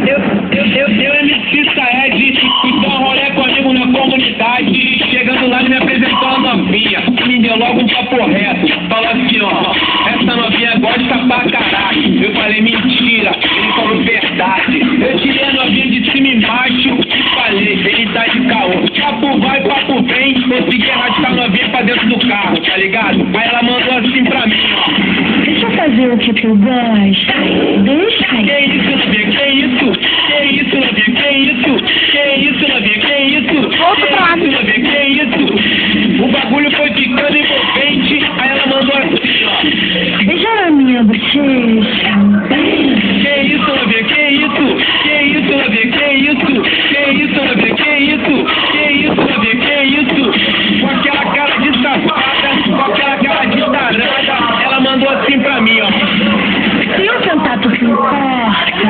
Eu MC Saed, então rolê comigo na comunidade. Chegando lá, ele me apresentou a novinha. Me deu logo um papo reto. Falou assim, ó, essa novinha gosta pra caralho. Eu falei, mentira. Ele falou verdade. Eu tirei a novinha de cima e embaixo e falei, ele tá de caô. Papo vai, papo vem. Consegui arrastar a novinha pra dentro do carro, tá ligado? Aí ela mandou assim pra mim, ó. Deixa eu fazer o que tu gosta. Deixa. Que isso, novinha? Que isso? Que isso, novinha? Que isso? Que isso, novinha? Que isso? Volta pra lá. Que isso, novinha? Que isso? O bagulho foi ficando envolvente. Aí ela mandou assim, ó. Beija na minha bochecha. Que isso, novinha? Que isso? Que isso, novinha? Que isso? Que isso, novinha? Que isso? Que isso, novinha? Que isso? Com aquela cara de safada, com aquela cara de tarada, ela mandou assim pra mim, ó. Se eu cantar, tu se importa? Que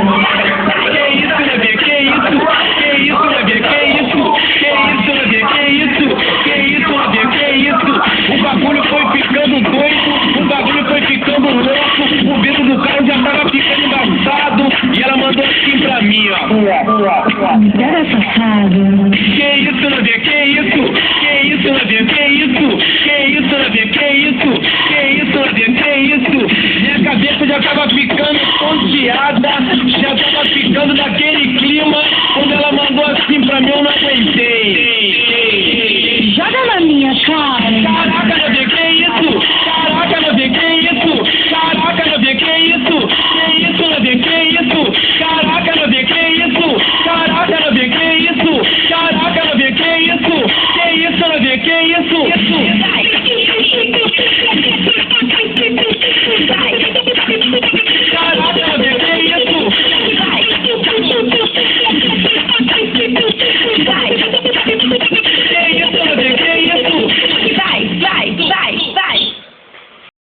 isso, novinha? Que isso? Que isso, novinha? Que isso? Que isso, novinha? Que isso? Que isso, novinha? Que isso? O bagulho foi ficando doido, o bagulho foi ficando louco, o vidro do carro já tava ficando embaçado, e ela mandou assim pra mim, ó. Me pega safado. Que isso, novinha? Que isso? Que isso, novinha? Que isso? Que isso, novinha? Que isso? Que isso, novinha? Que isso? Minha cabeça já tava ficando ponteada,